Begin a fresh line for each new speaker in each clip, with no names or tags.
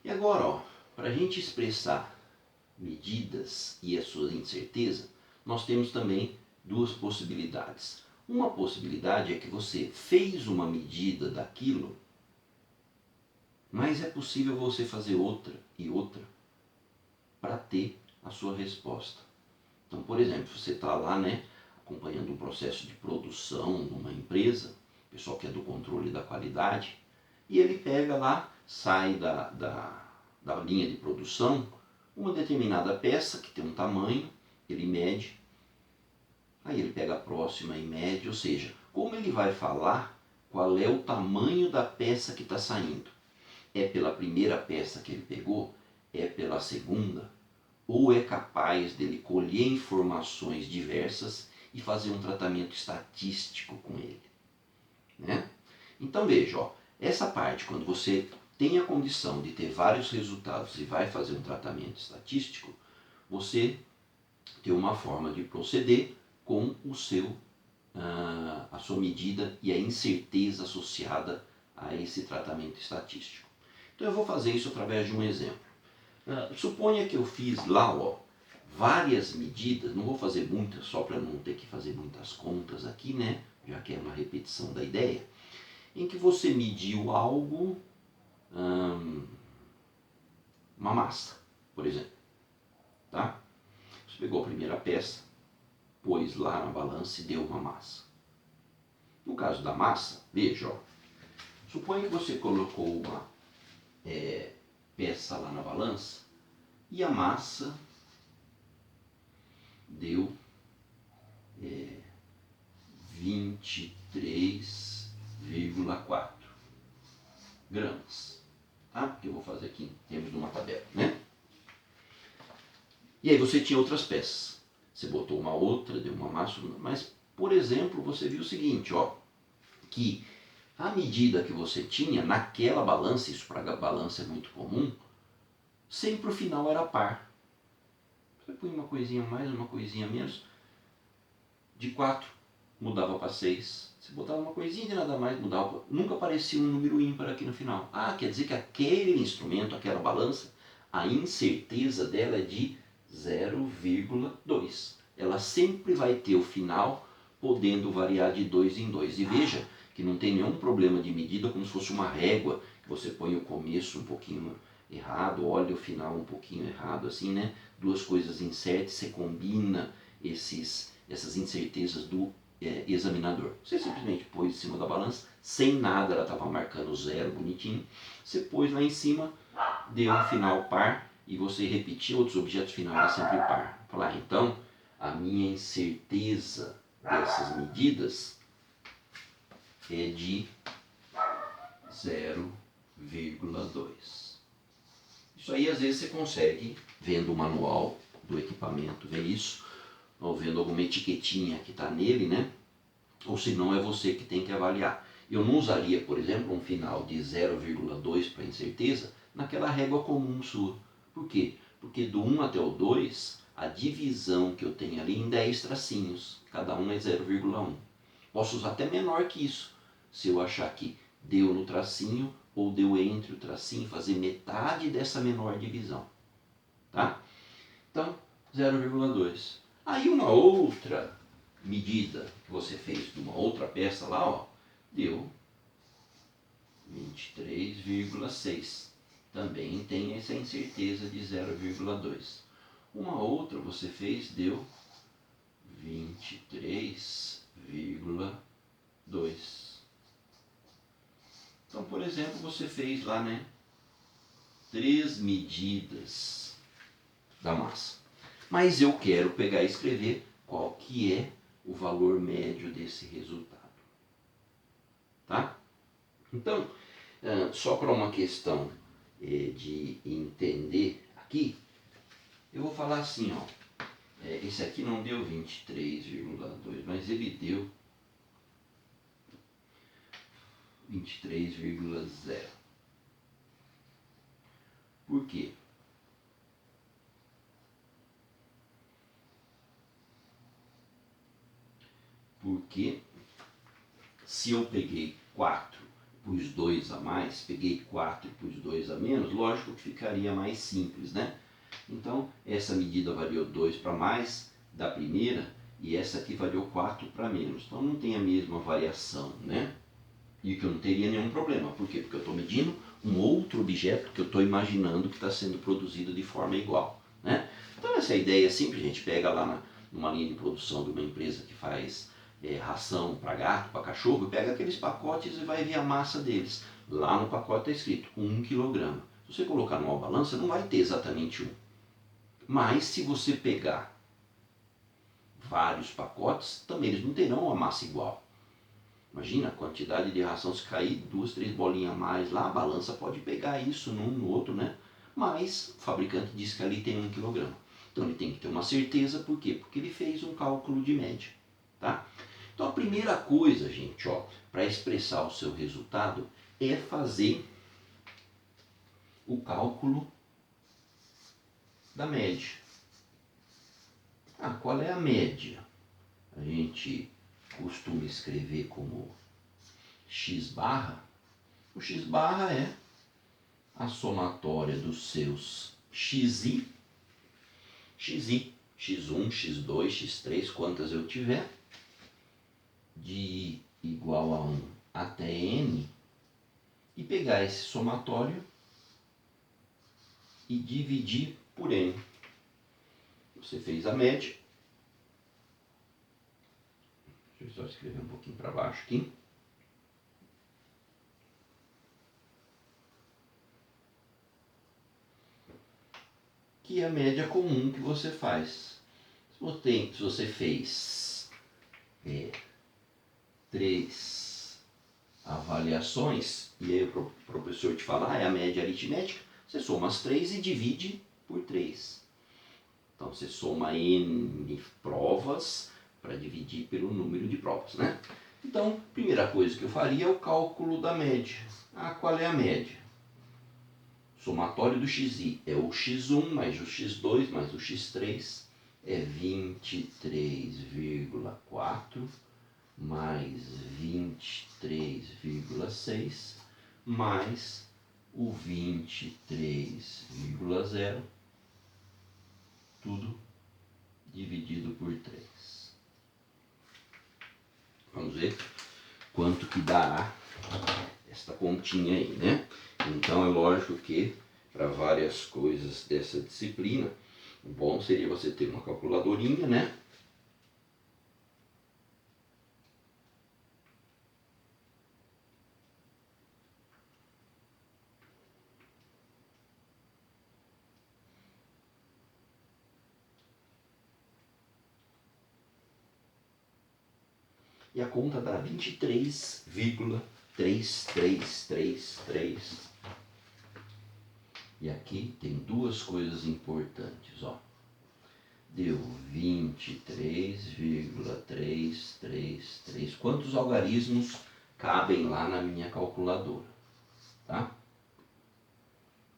E agora, ó, para a gente expressar medidas e a sua incerteza, nós temos também duas possibilidades. Uma possibilidade é que você fez uma medida daquilo, mas é possível você fazer outra e outra para ter a sua resposta. Então, por exemplo, você está lá, né, acompanhando um processo de produção numa empresa, o pessoal que é do controle da qualidade, e ele pega lá, sai da linha de produção, uma determinada peça que tem um tamanho, ele mede, aí ele pega a próxima e mede, ou seja, como ele vai falar qual é o tamanho da peça que está saindo? É pela primeira peça que ele pegou? É pela segunda? Ou é capaz dele colher informações diversas e fazer um tratamento estatístico com ele? Né? Então veja, ó, essa parte, quando você tem a condição de ter vários resultados e vai fazer um tratamento estatístico, você tem uma forma de proceder com a sua medida e a incerteza associada a esse tratamento estatístico. Então eu vou fazer isso através de um exemplo. Suponha que eu fiz lá, ó, várias medidas, não vou fazer muitas, só para não ter que fazer muitas contas aqui, né? Já que é uma repetição da ideia, em que você mediu algo, uma massa, por exemplo, tá? Você pegou a primeira peça, pôs lá na balança e deu uma massa. No caso da massa, veja, ó, suponha que você colocou uma peça lá na balança e a massa deu 23,4 gramas. Tá? Que eu vou fazer aqui em termos de uma tabela, né? E aí você tinha outras peças. Você botou uma outra, deu uma massa, mas, por exemplo, você viu o seguinte, ó, que a medida que você tinha naquela balança, isso para a balança é muito comum, sempre o final era par. Você põe uma coisinha mais, uma coisinha menos, de 4 mudava para 6. Você botava uma coisinha de nada mais, mudava. Nunca aparecia um número ímpar aqui no final. Ah, quer dizer que aquele instrumento, aquela balança, a incerteza dela é de 0,2. Ela sempre vai ter o final podendo variar de 2 em 2. E veja que não tem nenhum problema de medida, como se fosse uma régua, que você põe o começo um pouquinho errado, olha o final um pouquinho errado, assim, né? Duas coisas incertas, você combina essas incertezas do examinador. Você simplesmente pôs em cima da balança, sem nada, ela estava marcando zero, bonitinho. Você pôs lá em cima, deu um final par, e você repetir outros objetos finais é sempre par. Falar, então, a minha incerteza dessas medidas é de 0,2. Isso aí às vezes você consegue, vendo o manual do equipamento, ver isso, ou vendo alguma etiquetinha que está nele, né? Ou se não é você que tem que avaliar. Eu não usaria, por exemplo, um final de 0,2 para incerteza naquela régua comum sua. Por quê? Porque do 1 até o 2, a divisão que eu tenho ali em 10 tracinhos, cada um é 0,1. Posso usar até menor que isso, se eu achar que deu no tracinho ou deu entre o tracinho, fazer metade dessa menor divisão. Tá? Então, 0,2. Aí uma outra medida que você fez de uma outra peça lá, ó, deu 23,6. Também tem essa incerteza de 0,2. Uma outra você fez, deu 23,2. Então, por exemplo, você fez lá, né, 3 medidas da massa. Mas eu quero pegar e escrever qual que é o valor médio desse resultado. Tá? Então, só para uma questão de entender aqui, eu vou falar assim, ó, esse aqui não deu 23,2, mas ele deu 23,0. Por quê? Porque se eu peguei 4 pus 2 a mais, peguei 4 e pus 2 a menos, lógico que ficaria mais simples, né? Então, essa medida variou 2 para mais da primeira e essa aqui variou 4 para menos. Então, não tem a mesma variação, né? E que eu não teria nenhum problema. Por quê? Porque eu estou medindo um outro objeto que eu estou imaginando que está sendo produzido de forma igual, né? Então, essa ideia é simples. A gente pega lá numa linha de produção de uma empresa que faz ração para gato, para cachorro, pega aqueles pacotes e vai ver a massa deles. Lá no pacote está escrito 1 kg. Se você colocar numa balança, não vai ter exatamente 1. Mas se você pegar vários pacotes, também eles não terão uma massa igual. Imagina a quantidade de ração, se cair 2, 3 bolinhas a mais lá, a balança pode pegar isso num no outro, né? Mas o fabricante diz que ali tem 1 kg. Então ele tem que ter uma certeza, por quê? Porque ele fez um cálculo de média, tá? Então a primeira coisa, gente, ó, para expressar o seu resultado é fazer o cálculo da média. Qual é a média? A gente costuma escrever como x barra. O x barra é a somatória dos seus xi, x1, x2, x3, quantas eu tiver, de i igual a 1 até n, e pegar esse somatório e dividir por n. Você fez a média. Deixa eu só escrever um pouquinho para baixo aqui. Que é a média comum que você faz. Se você fez 3 avaliações, e aí o professor te fala, é a média aritmética, você soma as 3 e divide por 3. Então você soma n provas para dividir pelo número de provas, né? Então, a primeira coisa que eu faria é o cálculo da média. Qual é a média? Somatório do xi é o x1 mais o x2 mais o x3 é 23,4 mais 23,6 mais o 23,0, tudo dividido por 3. Vamos ver quanto que dá esta continha aí, né? Então é lógico que para várias coisas dessa disciplina, o bom seria você ter uma calculadorinha, né? E a conta dá 23,3333. E aqui tem duas coisas importantes, ó. Deu 23,333. Quantos algarismos cabem lá na minha calculadora? Tá?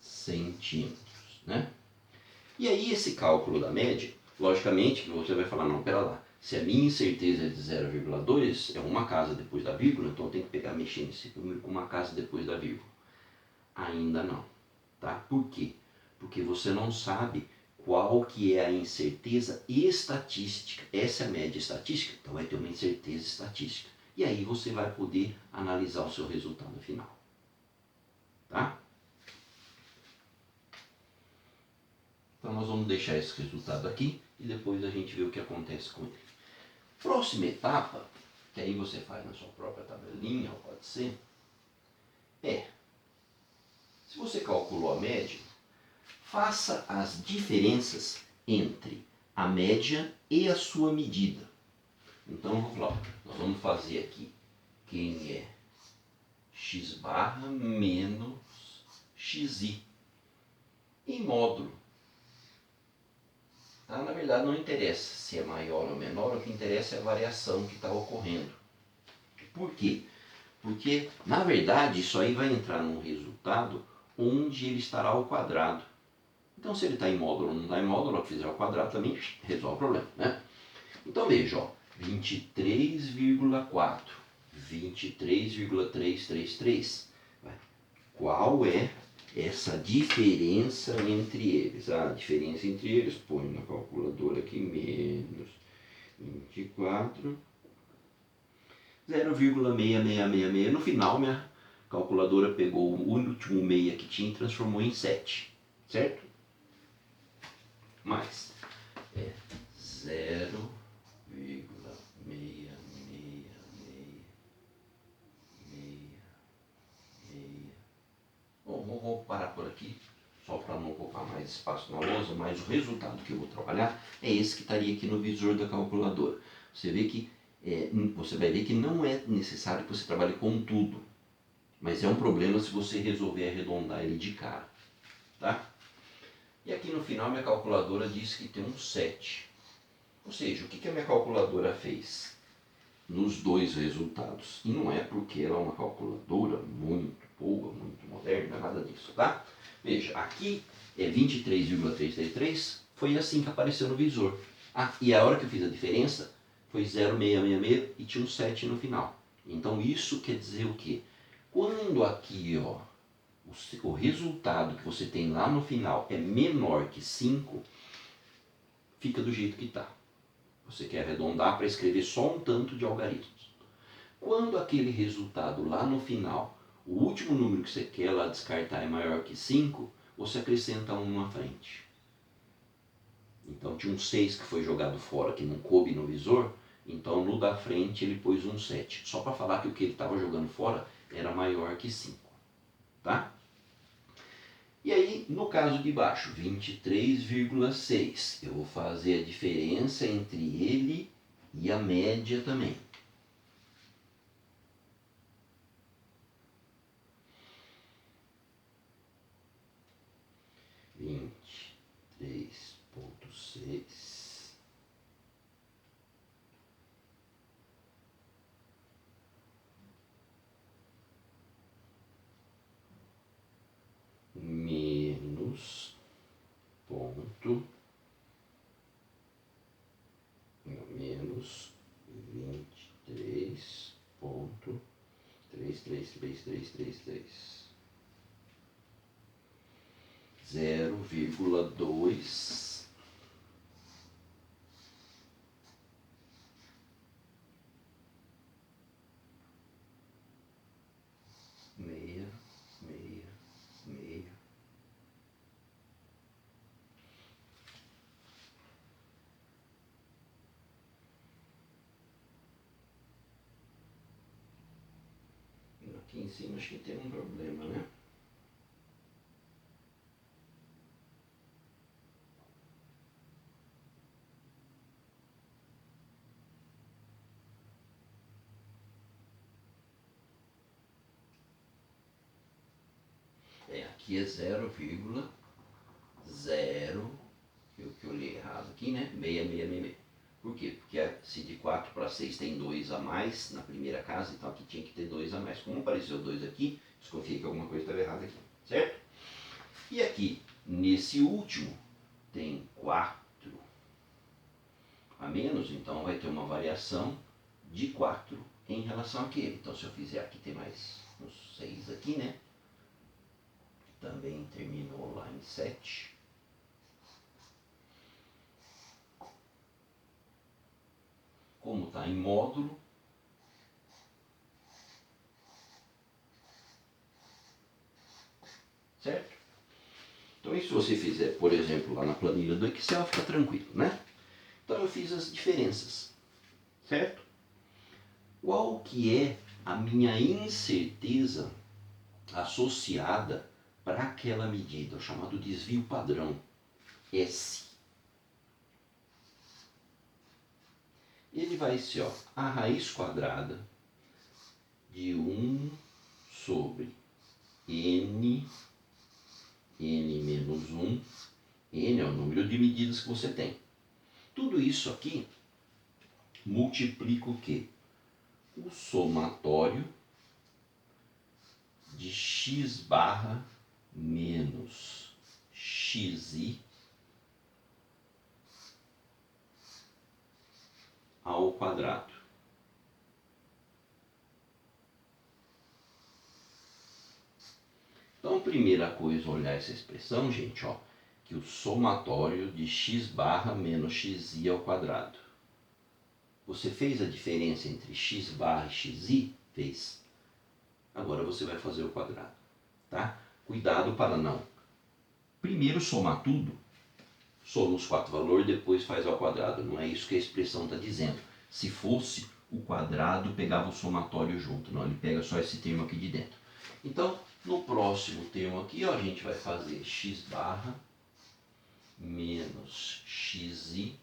Centímetros, né? E aí esse cálculo da média, logicamente que você vai falar, não, pera lá. Se a minha incerteza é de 0,2, é uma casa depois da vírgula, então eu tenho que pegar, mexer nesse número com uma casa depois da vírgula. Ainda não, tá? Por quê? Porque você não sabe qual que é a incerteza estatística. Essa é a média estatística, então vai ter uma incerteza estatística. E aí você vai poder analisar o seu resultado final, tá? Então nós vamos deixar esse resultado aqui e depois a gente vê o que acontece com ele. Próxima etapa, que aí você faz na sua própria tabelinha, pode ser, se você calculou a média, faça as diferenças entre a média e a sua medida. Então vamos lá, nós vamos fazer aqui quem é x barra menos xi em módulo. Tá? Na verdade não interessa se é maior ou menor, o que interessa é a variação que está ocorrendo. Por quê? Porque, na verdade, isso aí vai entrar num resultado onde ele estará ao quadrado. Então, se ele está em módulo ou não está em módulo, que fizer ao quadrado também resolve o problema, né? Então, veja, ó, 23,4 23,333. Qual é essa diferença entre eles? A diferença entre eles, põe na calculadora aqui, menos 24, 0,6666. No final, minha calculadora pegou o último meia que tinha e transformou em 7, certo? Mais é 0,6666. Bom, vou parar por aqui, só para não ocupar mais espaço na lousa, mas o resultado que eu vou trabalhar é esse que estaria aqui no visor da calculadora. Você vai ver que não é necessário que você trabalhe com tudo, mas é um problema se você resolver arredondar ele de cara, tá? E aqui no final minha calculadora diz que tem um 7. Ou seja, o que a minha calculadora fez nos dois resultados? E não é porque ela é uma calculadora muito boa, muito moderna, nada disso, tá? Veja, aqui é 23,333, foi assim que apareceu no visor. Ah, e a hora que eu fiz a diferença foi 0,666 e tinha um 7 no final. Então isso quer dizer o quê? Quando aqui, ó, o resultado que você tem lá no final é menor que 5, fica do jeito que está. Você quer arredondar para escrever só um tanto de algarismos. Quando aquele resultado lá no final, o último número que você quer lá descartar é maior que 5, você acrescenta 1 na frente. Então tinha um 6 que foi jogado fora, que não coube no visor, então no da frente ele pôs um 7. Só para falar que o que ele estava jogando fora era maior que 5. Tá? E aí, no caso de baixo, 23,6, eu vou fazer a diferença entre ele e a média também. Vinte e 3,6 menos ponto menos 23,33333, 0,2 meia meia meia. Aqui em cima acho que tem um problema, né? Aqui é 0,0, que eu li errado aqui, né? 666. Por quê? Porque se de 4 para 6 tem 2 a mais na primeira casa, então aqui tinha que ter 2 a mais. Como apareceu 2 aqui, desconfiei que alguma coisa estava errada aqui, certo? E aqui, nesse último, tem 4 a menos, então vai ter uma variação de 4 em relação àquele. Então se eu fizer aqui, tem mais uns 6 aqui, né? Também terminou lá em 7. Como está em módulo, certo? Então, e se você fizer, por exemplo, lá na planilha do Excel, fica tranquilo, né? Então eu fiz as diferenças, certo? Qual que é a minha incerteza associada para aquela medida, o chamado desvio padrão, S? Ele vai ser, ó, a raiz quadrada de 1 sobre n menos 1, n é o número de medidas que você tem. Tudo isso aqui multiplica o quê? O somatório de x barra menos xi ao quadrado. Então, a primeira coisa a olhar essa expressão, gente, ó, que o somatório de x barra menos xi ao quadrado. Você fez a diferença entre x barra e xi? Fez. Agora você vai fazer o quadrado, tá? Cuidado para não. Primeiro somar tudo, soma os 4 valores, depois faz ao quadrado. Não é isso que a expressão está dizendo. Se fosse, o quadrado pegava o somatório junto. Não, ele pega só esse termo aqui de dentro. Então, no próximo termo aqui, ó, a gente vai fazer x barra menos xi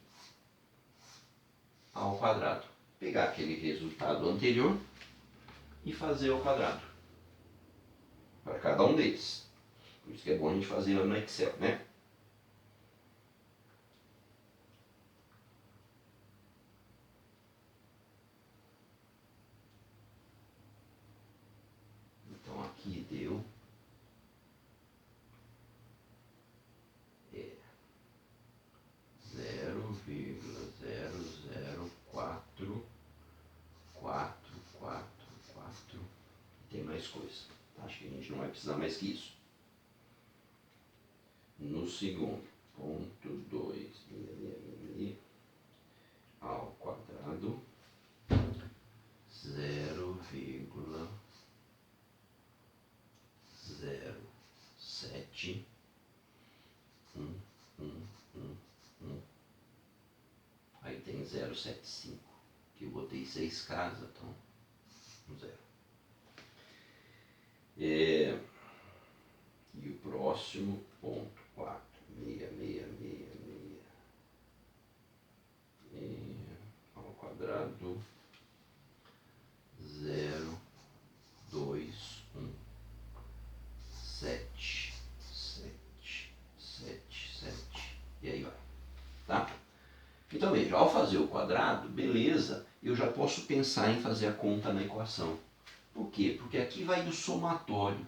ao quadrado. Pegar aquele resultado anterior e fazer ao quadrado. Para cada um deles. Por isso que é bom a gente fazer lá no Excel, né? Então aqui deu 0,00444. Tem mais coisa. Acho que a gente não vai precisar mais que isso. No segundo, ponto 2 ao quadrado, 0,07 Aí tem 0,75, que eu botei 6 casas, então 0. E o próximo, ponto 4, 66666 ao quadrado, 0,21777. E aí vai, tá? Então veja, ao fazer o quadrado, beleza, eu já posso pensar em fazer a conta na equação. Por quê? Porque aqui vai do somatório.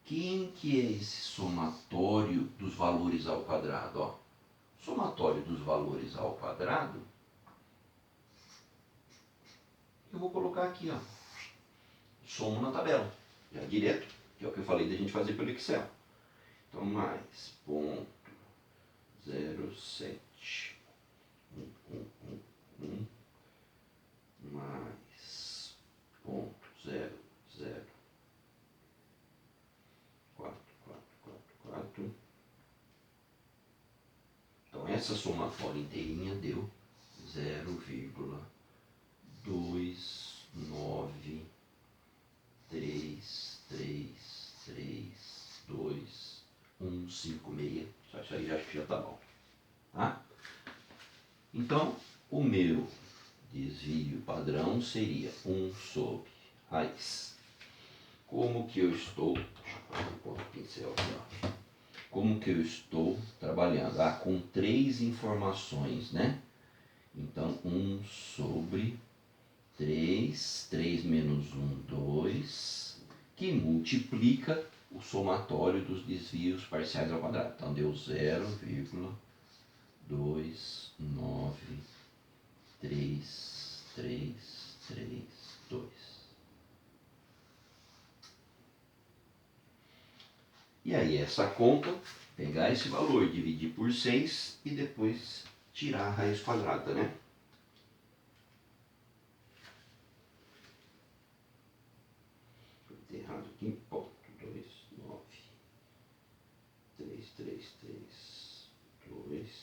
Quem que é esse somatório dos valores ao quadrado? Ó, somatório dos valores ao quadrado, eu vou colocar aqui, ó, somo na tabela, já direto, que é o que eu falei da gente fazer pelo Excel. Então, mais ponto 0,7 mais ponto 0,0444. Então essa somatória inteirinha deu 0,293332156. Só isso aí acho que já está bom. Tá? Então, o meu desvio padrão seria 1 sobre raiz. Como que eu estou... Deixa eu pôr o pincel aqui, ó. Como que eu estou trabalhando? Com 3 informações, né? Então, 1 sobre 3, 3 menos 1, 2, que multiplica o somatório dos desvios parciais ao quadrado. Então, deu 0,293332. E aí, essa conta, pegar esse valor, dividir por 6 e depois tirar a raiz quadrada, né? Foi errado aqui, ponto 2, 9, 3, 3, 3, 2,